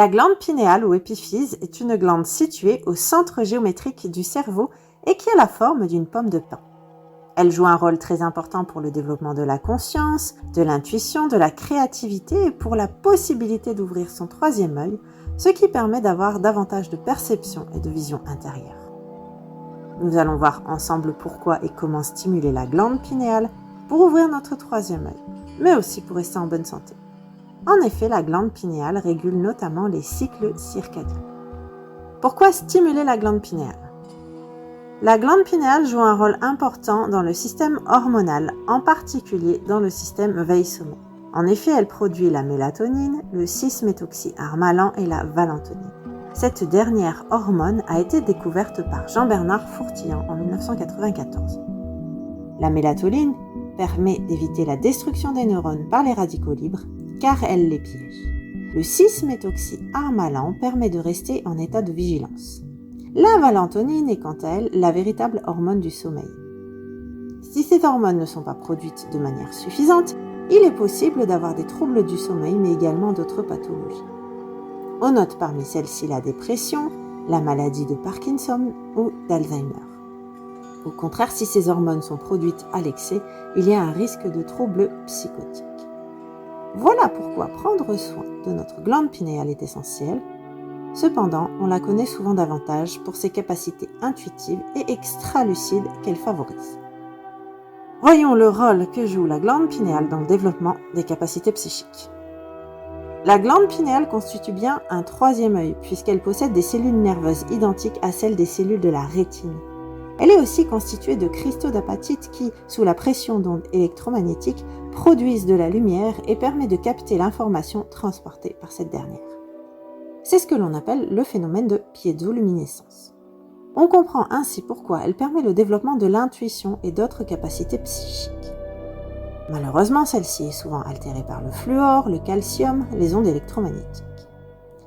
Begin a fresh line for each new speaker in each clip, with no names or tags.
La glande pinéale ou épiphyse est une glande située au centre géométrique du cerveau et qui a la forme d'une pomme de pin. Elle joue un rôle très important pour le développement de la conscience, de l'intuition, de la créativité et pour la possibilité d'ouvrir son troisième œil, ce qui permet d'avoir davantage de perception et de vision intérieure. Nous allons voir ensemble pourquoi et comment stimuler la glande pinéale pour ouvrir notre troisième œil, mais aussi pour rester en bonne santé. En effet, la glande pinéale régule notamment les cycles circadiens. Pourquoi stimuler la glande pinéale ? La glande pinéale joue un rôle important dans le système hormonal, en particulier dans le système veille-sommeil. En effet, elle produit la mélatonine, le 6-méthoxyharmalan et la valentonine. Cette dernière hormone a été découverte par Jean-Bernard Fourtillan en 1994. La mélatonine permet d'éviter la destruction des neurones par les radicaux libres, car elle les piège. Le 6-méthoxyharmalan permet de rester en état de vigilance. La valentonine est quant à elle la véritable hormone du sommeil. Si ces hormones ne sont pas produites de manière suffisante, il est possible d'avoir des troubles du sommeil, mais également d'autres pathologies. On note parmi celles-ci la dépression, la maladie de Parkinson ou d'Alzheimer. Au contraire, si ces hormones sont produites à l'excès, il y a un risque de troubles psychotiques. Voilà pourquoi prendre soin de notre glande pinéale est essentiel. Cependant, on la connaît souvent davantage pour ses capacités intuitives et extra-lucides qu'elle favorise. Voyons le rôle que joue la glande pinéale dans le développement des capacités psychiques. La glande pinéale constitue bien un troisième œil puisqu'elle possède des cellules nerveuses identiques à celles des cellules de la rétine. Elle est aussi constituée de cristaux d'apatite qui, sous la pression d'ondes électromagnétiques, produisent de la lumière et permet de capter l'information transportée par cette dernière. C'est ce que l'on appelle le phénomène de piézoluminescence. On comprend ainsi pourquoi elle permet le développement de l'intuition et d'autres capacités psychiques. Malheureusement, celle-ci est souvent altérée par le fluor, le calcium, les ondes électromagnétiques.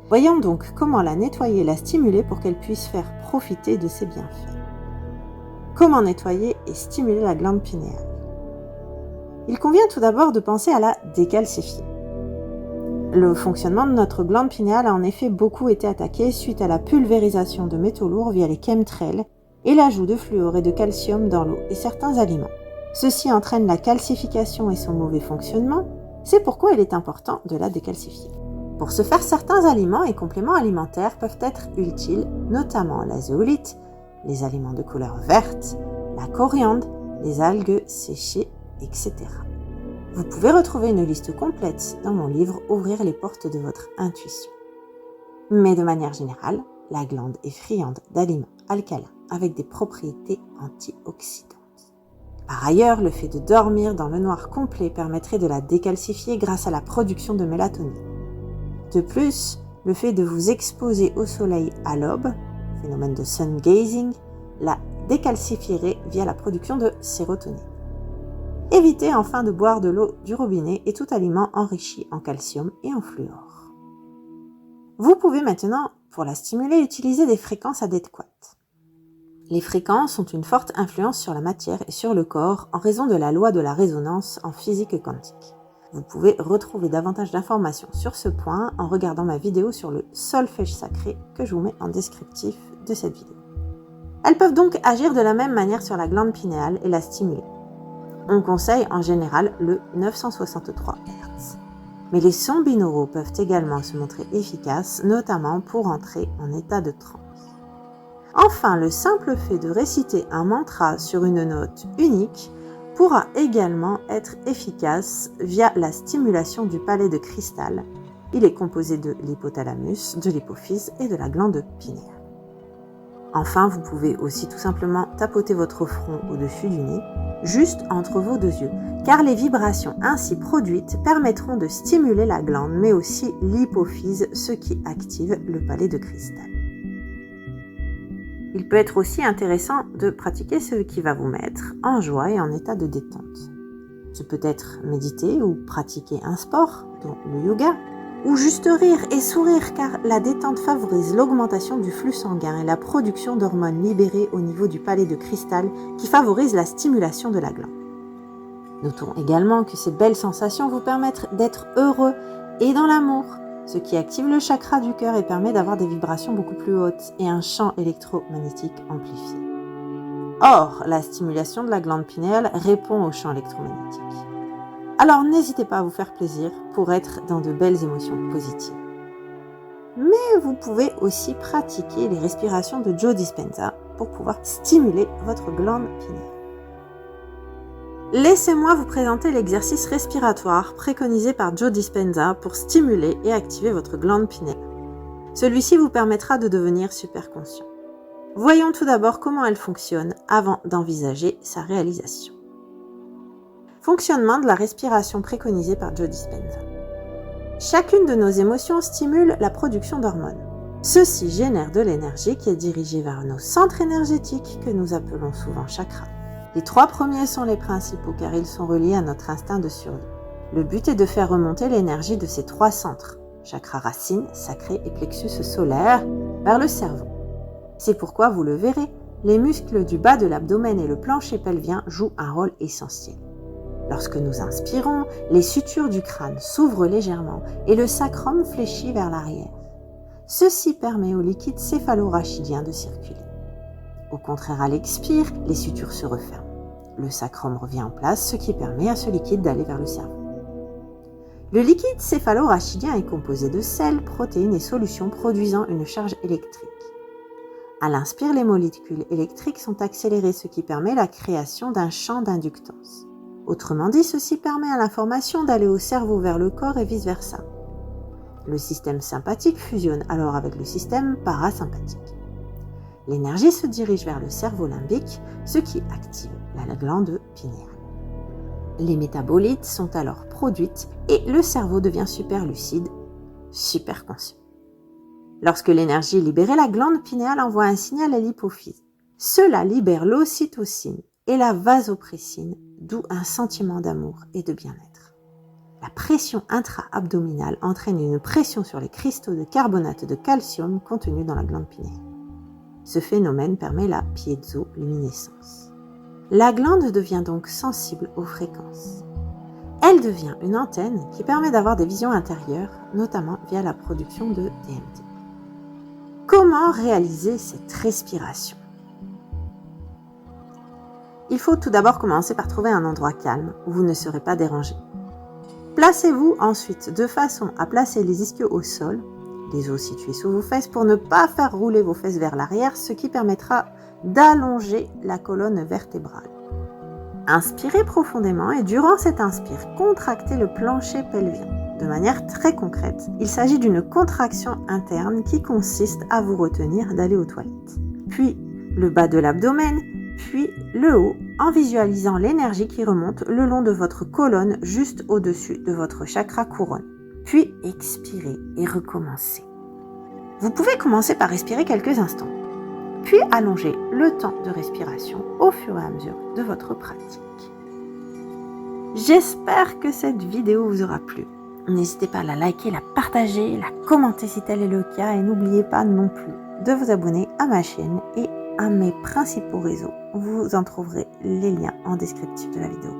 Voyons donc comment la nettoyer et la stimuler pour qu'elle puisse faire profiter de ses bienfaits. Comment nettoyer et stimuler la glande pinéale ? Il convient tout d'abord de penser à la décalcifier. Le fonctionnement de notre glande pinéale a en effet beaucoup été attaqué suite à la pulvérisation de métaux lourds via les chemtrails et l'ajout de fluor et de calcium dans l'eau et certains aliments. Ceci entraîne la calcification et son mauvais fonctionnement, c'est pourquoi il est important de la décalcifier. Pour ce faire, certains aliments et compléments alimentaires peuvent être utiles, notamment la zeolite, les aliments de couleur verte, la coriandre, les algues séchées, etc. Vous pouvez retrouver une liste complète dans mon livre « Ouvrir les portes de votre intuition ». Mais de manière générale, la glande est friande d'aliments alcalins avec des propriétés antioxydantes. Par ailleurs, le fait de dormir dans le noir complet permettrait de la décalcifier grâce à la production de mélatonine. De plus, le fait de vous exposer au soleil à l'aube, phénomène de sun gazing, la décalcifierait via la production de sérotonine. Évitez enfin de boire de l'eau du robinet et tout aliment enrichi en calcium et en fluor. Vous pouvez maintenant, pour la stimuler, utiliser des fréquences adéquates. Les fréquences ont une forte influence sur la matière et sur le corps en raison de la loi de la résonance en physique quantique. Vous pouvez retrouver davantage d'informations sur ce point en regardant ma vidéo sur le solfège sacré que je vous mets en descriptif de cette vidéo. Elles peuvent donc agir de la même manière sur la glande pinéale et la stimuler. On conseille en général le 963 Hz. Mais les sons binauraux peuvent également se montrer efficaces, notamment pour entrer en état de transe. Enfin, le simple fait de réciter un mantra sur une note unique pourra également être efficace via la stimulation du palais de cristal. Il est composé de l'hypothalamus, de l'hypophyse et de la glande pinéale. Enfin, vous pouvez aussi tout simplement tapoter votre front au-dessus du nez, juste entre vos deux yeux, car les vibrations ainsi produites permettront de stimuler la glande, mais aussi l'hypophyse, ce qui active le palais de cristal. Il peut être aussi intéressant de pratiquer ce qui va vous mettre en joie et en état de détente. Ce peut être méditer ou pratiquer un sport, dont le yoga, ou juste rire et sourire car la détente favorise l'augmentation du flux sanguin et la production d'hormones libérées au niveau du palais de cristal qui favorise la stimulation de la glande. Notons également que ces belles sensations vous permettent d'être heureux et dans l'amour, ce qui active le chakra du cœur et permet d'avoir des vibrations beaucoup plus hautes et un champ électromagnétique amplifié. Or, la stimulation de la glande pinéale répond au champ électromagnétique. Alors n'hésitez pas à vous faire plaisir pour être dans de belles émotions positives. Mais vous pouvez aussi pratiquer les respirations de Joe Dispenza pour pouvoir stimuler votre glande pinéale. Laissez-moi vous présenter l'exercice respiratoire préconisé par Joe Dispenza pour stimuler et activer votre glande pinéale. Celui-ci vous permettra de devenir super conscient. Voyons tout d'abord comment elle fonctionne avant d'envisager sa réalisation. Fonctionnement de la respiration préconisée par Joe Dispenza. Chacune de nos émotions stimule la production d'hormones. Ceci génère de l'énergie qui est dirigée vers nos centres énergétiques que nous appelons souvent chakras. Les 3 premiers sont les principaux car ils sont reliés à notre instinct de survie. Le but est de faire remonter l'énergie de ces 3 centres, chakra racine, sacré et plexus solaire, vers le cerveau. C'est pourquoi, vous le verrez, les muscles du bas de l'abdomen et le plancher pelvien jouent un rôle essentiel. Lorsque nous inspirons, les sutures du crâne s'ouvrent légèrement et le sacrum fléchit vers l'arrière. Ceci permet au liquide céphalo-rachidien de circuler. Au contraire, à l'expire, les sutures se referment. Le sacrum revient en place, ce qui permet à ce liquide d'aller vers le cerveau. Le liquide céphalo-rachidien est composé de sel, protéines et solutions produisant une charge électrique. À l'inspire, les molécules électriques sont accélérées, ce qui permet la création d'un champ d'inductance. Autrement dit, ceci permet à l'information d'aller au cerveau vers le corps et vice-versa. Le système sympathique fusionne alors avec le système parasympathique. L'énergie se dirige vers le cerveau limbique, ce qui active la glande pinéale. Les métabolites sont alors produites et le cerveau devient super lucide, super conscient. Lorsque l'énergie est libérée, la glande pinéale envoie un signal à l'hypophyse. Cela libère l'ocytocine et la vasopressine, d'où un sentiment d'amour et de bien-être. La pression intra-abdominale entraîne une pression sur les cristaux de carbonate de calcium contenus dans la glande pinéale. Ce phénomène permet la piézoluminescence. La glande devient donc sensible aux fréquences. Elle devient une antenne qui permet d'avoir des visions intérieures, notamment via la production de DMT. Comment réaliser cette respiration ? Il faut tout d'abord commencer par trouver un endroit calme où vous ne serez pas dérangé. Placez-vous ensuite de façon à placer les ischios au sol, les os situés sous vos fesses pour ne pas faire rouler vos fesses vers l'arrière, ce qui permettra d'allonger la colonne vertébrale. Inspirez profondément et durant cette inspire, contractez le plancher pelvien. De manière très concrète, il s'agit d'une contraction interne qui consiste à vous retenir d'aller aux toilettes. Puis le bas de l'abdomen, puis le haut, en visualisant l'énergie qui remonte le long de votre colonne juste au-dessus de votre chakra couronne. Puis expirez et recommencez. Vous pouvez commencer par respirer quelques instants, puis allonger le temps de respiration au fur et à mesure de votre pratique. J'espère que cette vidéo vous aura plu. N'hésitez pas à la liker, la partager, la commenter si tel est le cas et n'oubliez pas non plus de vous abonner à ma chaîne et à mes principaux réseaux. Vous en trouverez les liens en descriptif de la vidéo.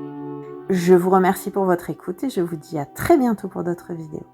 Je vous remercie pour votre écoute et je vous dis à très bientôt pour d'autres vidéos.